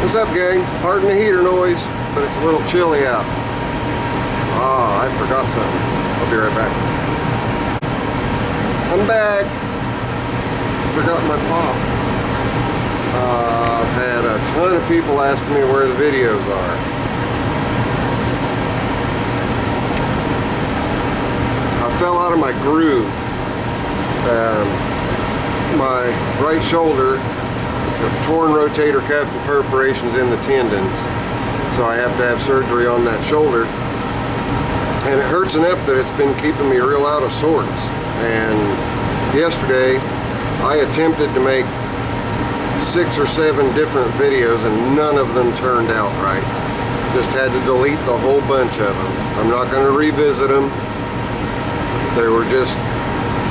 What's up, gang? Pardon the heater noise, but it's a little chilly out. Ah, I forgot something. I'll be right back. I'm back. Forgot my pop. I've had a ton of people asking me where the videos are. I fell out of my groove. My right shoulder, torn rotator cuff and perforations in the tendons, so I have to have surgery on that shoulder, and it hurts enough that it's been keeping me real out of sorts. And yesterday I attempted to make 6 or 7 different videos and none of them turned out right. Just had to delete the whole bunch of them. I'm not going to revisit them. They were just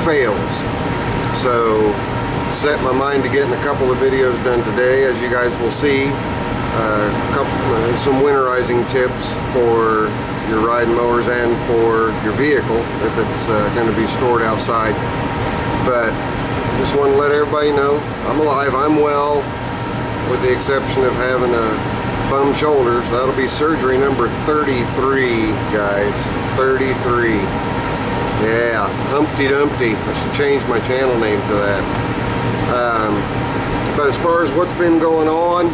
fails. So set my mind to getting a couple of videos done today, as you guys will see. Some winterizing tips for your riding mowers and for your vehicle if it's going to be stored outside. But just want to let everybody know I'm alive, I'm well, with the exception of having a bum shoulder. So that'll be surgery number 33, guys. 33. Yeah, Humpty Dumpty. I should change my channel name to that. But as far as what's been going on,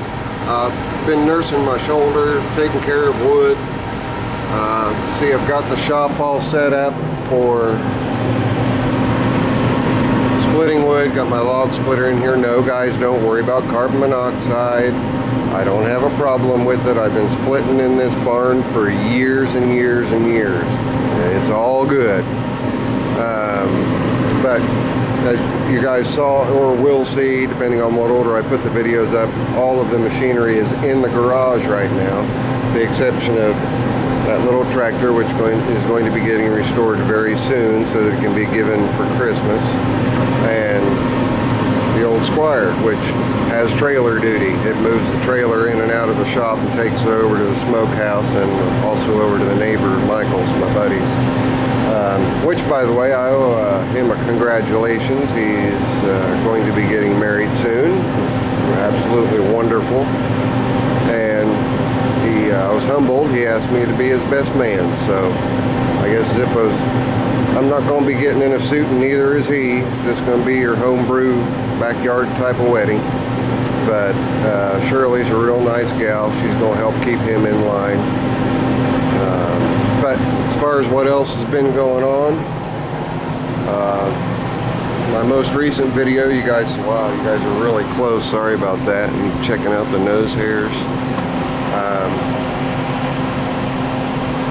I've been nursing my shoulder, taking care of wood. See, I've got the shop all set up for splitting wood. Got my log splitter in here. No, guys, don't worry about carbon monoxide. I don't have a problem with it. I've been splitting in this barn for years and years and years. It's all good. But as you guys saw or will see, depending on what order I put the videos up, all of the machinery is in the garage right now, with the exception of that little tractor, which is going to be getting restored very soon so that it can be given for Christmas, and the old Squire, which has trailer duty. It moves the trailer in and out of the shop and takes it over to the smokehouse and also over to the neighbor Michael's, my buddies. Which, by the way, I owe him a congratulations. He's going to be getting married soon. Absolutely wonderful. And I was humbled. He asked me to be his best man. So I guess Zippo's, I'm not going to be getting in a suit, and neither is he. It's just going to be your homebrew backyard type of wedding. But Shirley's a real nice gal. She's going to help keep him in line. But as far as what else has been going on, my most recent video, you guys, wow, you guys are really close. Sorry about that. And checking out the nose hairs.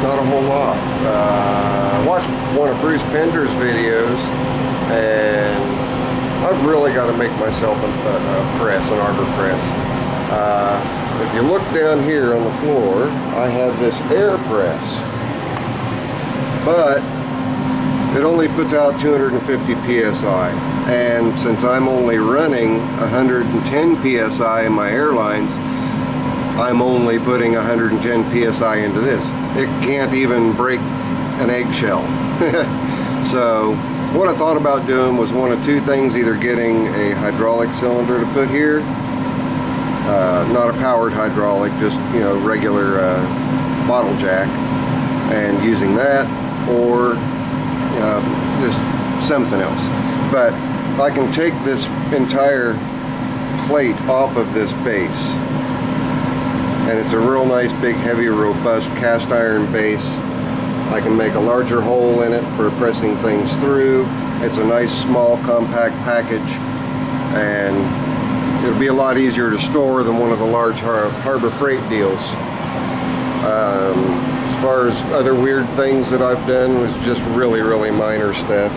Not a whole lot. I watched one of Bruce Pender's videos, and I've really got to make myself a press, an arbor press. If you look down here on the floor, I have this air press. But it only puts out 250 psi, and since I'm only running 110 psi in my airlines, I'm only putting 110 psi into this. It can't even break an eggshell. So what I thought about doing was one of two things: either getting a hydraulic cylinder to put here, not a powered hydraulic, just, you know, regular bottle jack, and using that, or just something else. But I can take this entire plate off of this base, and it's a real nice big heavy robust cast iron base. I can make a larger hole in it for pressing things through. It's a nice small compact package, and it'll be a lot easier to store than one of the large Harbor Freight deals. As far as other weird things that I've done, was just really minor stuff.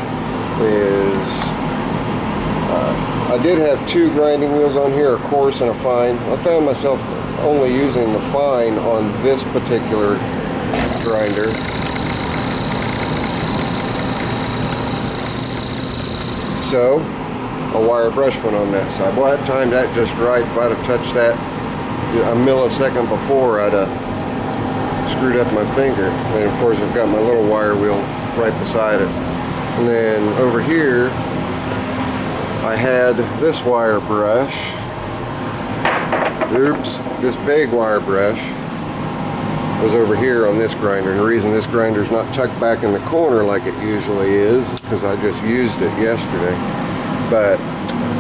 I did have 2 grinding wheels on here, a coarse and a fine. I found myself only using the fine on this particular grinder. So a wire brush went on that side. Well, that timed that just right. If I'd have touched that a millisecond before, I'd have screwed up my finger. And of course I've got my little wire wheel right beside it. And then over here I had this wire brush Oops, this big wire brush was over here on this grinder, and the reason this grinder is not tucked back in the corner like it usually is because I just used it yesterday. But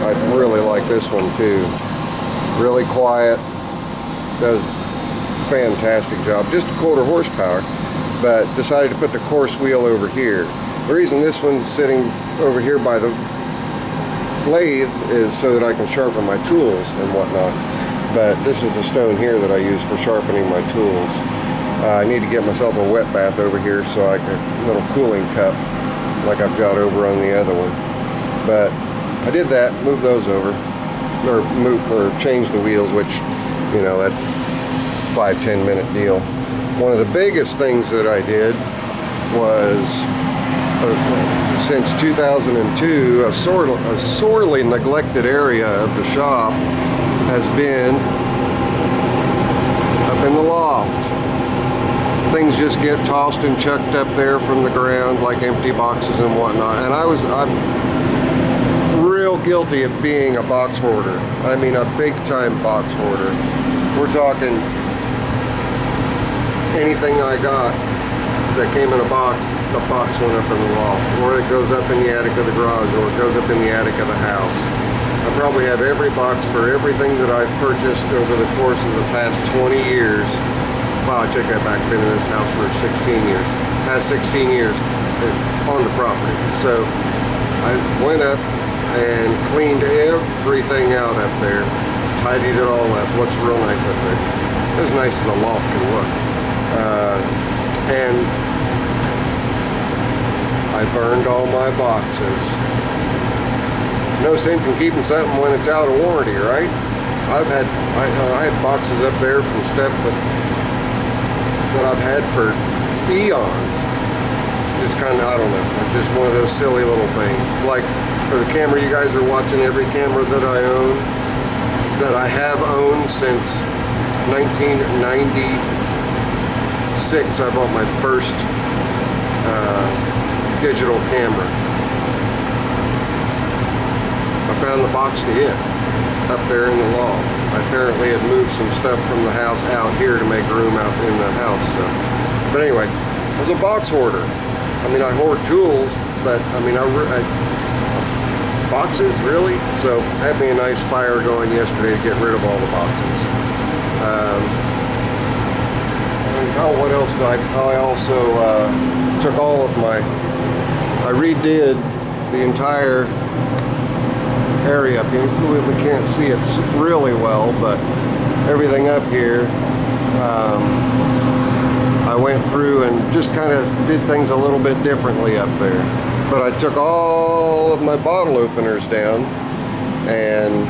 I really like this one too. Really quiet, does a fantastic job. Just a 1/4 horsepower, but decided to put the coarse wheel over here. The reason this one's sitting over here by the lathe is so that I can sharpen my tools and whatnot. But this is the stone here that I use for sharpening my tools. I need to get myself a wet bath over here so I can, a little cooling cup like I've got over on the other one. But I did that, moved those over, or changed the wheels, which, you know, that 5-10 minute deal. One of the biggest things that I did was, since 2002, a sorely neglected area of the shop has been up in the loft. Things just get tossed and chucked up there from the ground like empty boxes and whatnot. And I'm real guilty of being a box hoarder. I mean, a big time box hoarder. We're talking anything I got that came in a box, the box went up in the loft, or it goes up in the attic of the garage, or it goes up in the attic of the house. I probably have every box for everything that I've purchased over the course of the past 20 years. Wow, I take that back. Been in this house for 16 years. Past 16 years on the property. So I went up and cleaned everything out up there, tidied it all up. Looks real nice up there. As nice as a loft can look. And I burned all my boxes. No sense in keeping something when it's out of warranty, right? I had boxes up there from stuff that I've had for eons. It's kind of, I don't know, just one of those silly little things. Like for the camera you guys are watching, every camera that I own, that I have owned since 1996, I bought my first digital camera. I found the box to it up there in the loft. I apparently had moved some stuff from the house out here to make room out in the house. So. But anyway, I was a box hoarder. I mean, I hoard tools, but I mean, boxes, really? So had me a nice fire going yesterday to get rid of all the boxes. What else did I also took all of I redid the entire area up here. We can't see it really well, but everything up here, I went through and just kind of did things a little bit differently up there. But I took all of my bottle openers down, and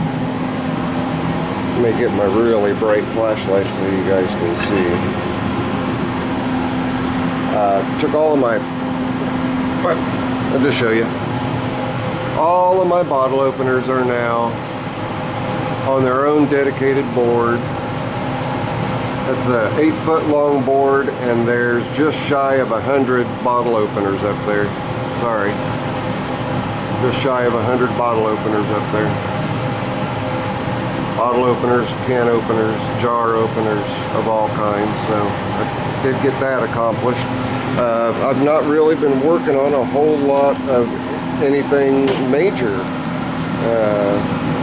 let me get my really bright flashlight so you guys can see. Took all of my, I'll just show you. All of my bottle openers are now on their own dedicated board. That's a 8-foot long board, and there's just shy of 100 bottle openers up there. Sorry. Just shy of 100 bottle openers up there. Bottle openers, can openers, jar openers of all kinds. So I did get that accomplished. I've not really been working on a whole lot of anything major.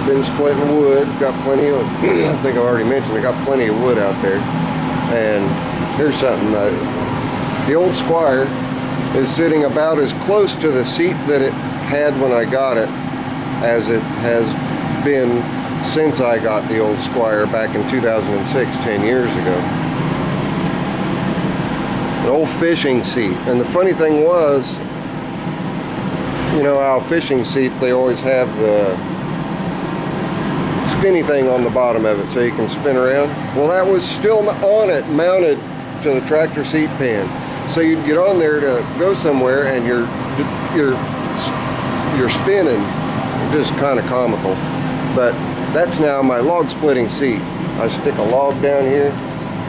Been splitting wood, got plenty of, I think I already mentioned, I got plenty of wood out there. And here's something, the old Squire is sitting about as close to the seat that it had when I got it as it has been since I got the old Squire back in 2006, 10 years ago. An old fishing seat. And the funny thing was, you know how fishing seats, they always have the spinny thing on the bottom of it so you can spin around. Well, that was still on it, mounted to the tractor seat pan. So you'd get on there to go somewhere and you're spinning. Just kind of comical. But that's now my log splitting seat. I stick a log down here,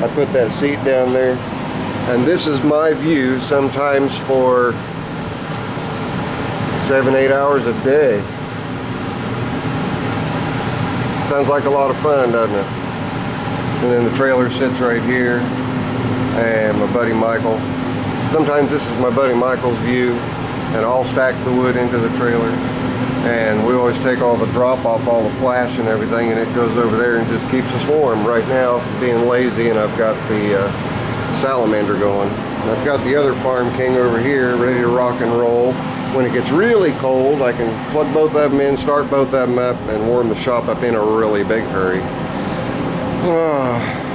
I put that seat down there, and this is my view sometimes for 7-8 hours a day. Sounds like a lot of fun, doesn't it? And then the trailer sits right here, and my buddy Michael. Sometimes this is my buddy Michael's view, and I'll stack the wood into the trailer. And we always take all the drop off, all the flash and everything, and it goes over there and just keeps us warm. Right now, being lazy, and I've got the Salamander going. And I've got the other Farm King over here, ready to rock and roll. When it gets really cold, I can plug both of them in, start both of them up, and warm the shop up in a really big hurry.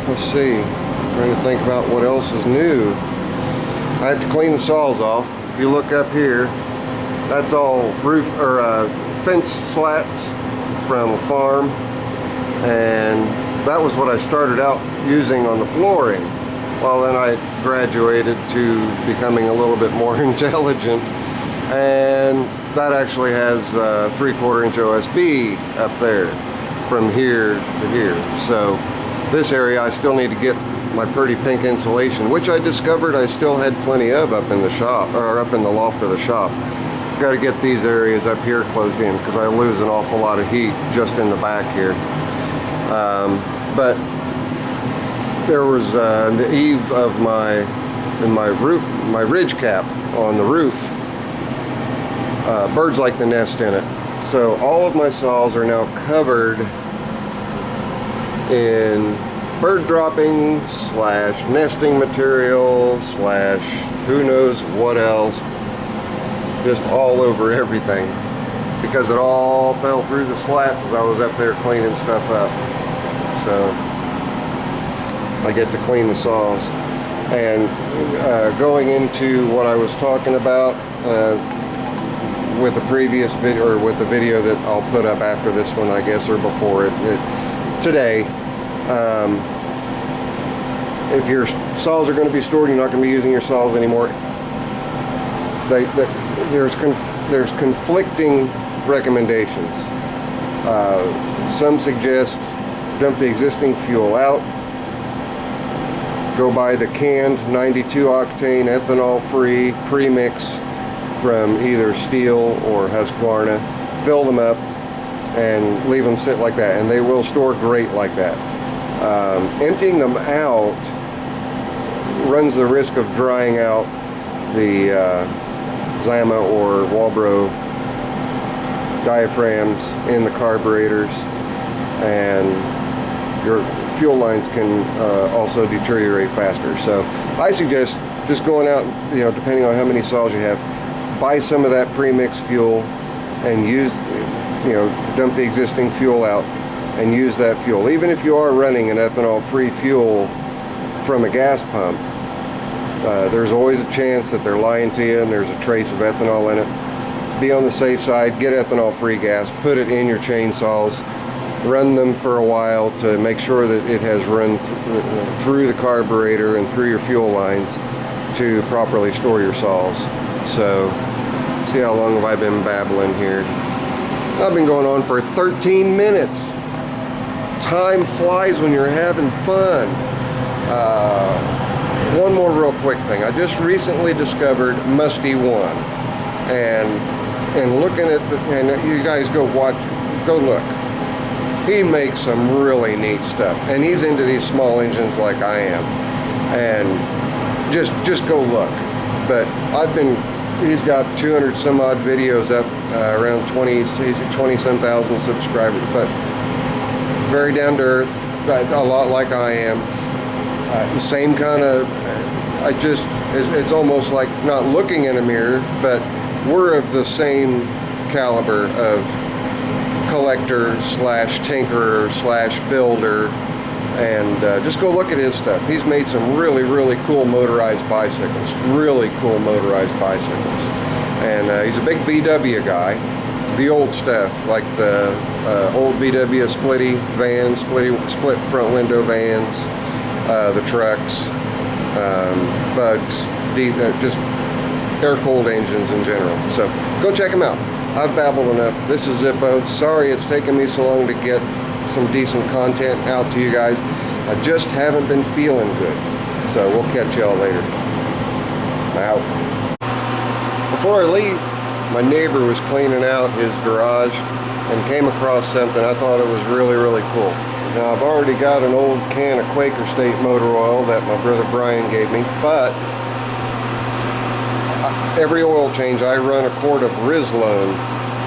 Let's see. I'm trying to think about what else is new. I have to clean the saws off. If you look up here, that's all roof or fence slats from a farm, and that was what I started out using on the flooring. Well, then I graduated to becoming a little bit more intelligent, and that actually has 3/4 inch OSB up there from here to here. So this area I still need to get my pretty pink insulation, which I discovered I still had plenty of up in the shop, or up in the loft of the shop. Got to get these areas up here closed in because I lose an awful lot of heat just in the back here. But there was the eave of my roof, my ridge cap on the roof. Birds like to nest in it, so all of my saws are now covered in bird droppings slash nesting material slash who knows what else, just all over everything, because it all fell through the slats as I was up there cleaning stuff up. So I get to clean the saws. And going into what I was talking about with the previous video, or with the video that I'll put up after this one, I guess, or before it today. If your saws are going to be stored, you're not going to be using your saws anymore. There's conflicting recommendations. Some suggest dump the existing fuel out, go buy the canned 92 octane ethanol free premix from either Steel or Husqvarna, fill them up and leave them sit like that, and they will store great like that. Emptying them out runs the risk of drying out the Zama or Walbro diaphragms in the carburetors, and your fuel lines can also deteriorate faster. So I suggest just going out, depending on how many saws you have, buy some of that premix fuel and use, dump the existing fuel out and use that fuel. Even if you are running an ethanol-free fuel from a gas pump, there's always a chance that they're lying to you and there's a trace of ethanol in it. Be on the safe side, get ethanol-free gas, put it in your chainsaws, run them for a while to make sure that it has run through the carburetor and through your fuel lines to properly store your saws. So, see how long have I been babbling here? I've been going on for 13 minutes. Time flies when you're having fun. One more real quick thing. I just recently discovered Mustie1, and looking at and you guys go look. He makes some really neat stuff, and he's into these small engines like I am, and just go look. But he's got 200 some odd videos up, around 20 some thousand subscribers, but very down to earth, a lot like I am. The same kind of, it's almost like not looking in a mirror, but we're of the same caliber of collector slash tinkerer slash builder, and just go look at his stuff. He's made some really, really cool motorized bicycles, and he's a big VW guy, the old stuff, like the old VW splitty vans, split front window vans, the trucks, bugs, just air-cooled engines in general. So go check him out. I've babbled enough. This is Zippo. Sorry it's taken me so long to get some decent content out to you guys. I just haven't been feeling good. So we'll catch y'all later. Out. Before I leave, my neighbor was cleaning out his garage and came across something I thought it was really, really cool. Now I've already got an old can of Quaker State motor oil that my brother Brian gave me, but every oil change I run a quart of Rizlone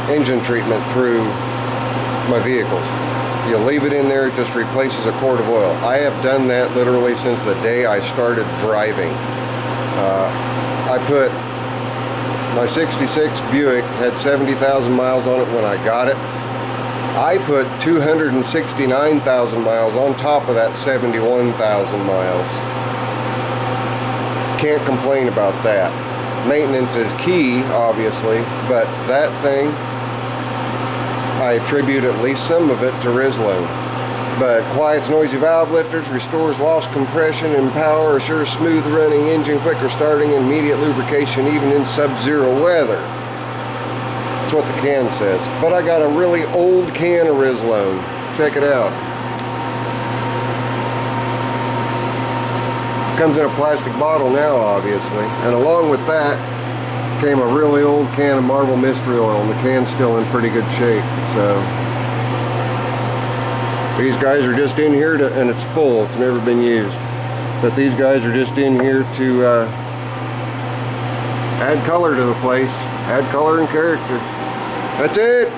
engine treatment through my vehicles. You leave it in there, it just replaces a quart of oil. I have done that literally since the day I started driving. I put my 66 Buick, had 70,000 miles on it when I got it. I put 269,000 miles on top of that 71,000 miles. Can't complain about that. Maintenance is key, obviously, but that thing, I attribute at least some of it to Rizlone. But quiets noisy valve lifters, restores lost compression and power, assures smooth running engine, quicker starting, and immediate lubrication even in sub-zero weather. That's what the can says. But I got a really old can of Rizlone. Check it out. Comes in a plastic bottle now, obviously. And along with that came a really old can of Marble Mystery Oil, and the can's still in pretty good shape. So these guys are just in here to, and it's full, it's never been used. But these guys are just in here to add color to the place, add color and character. That's it.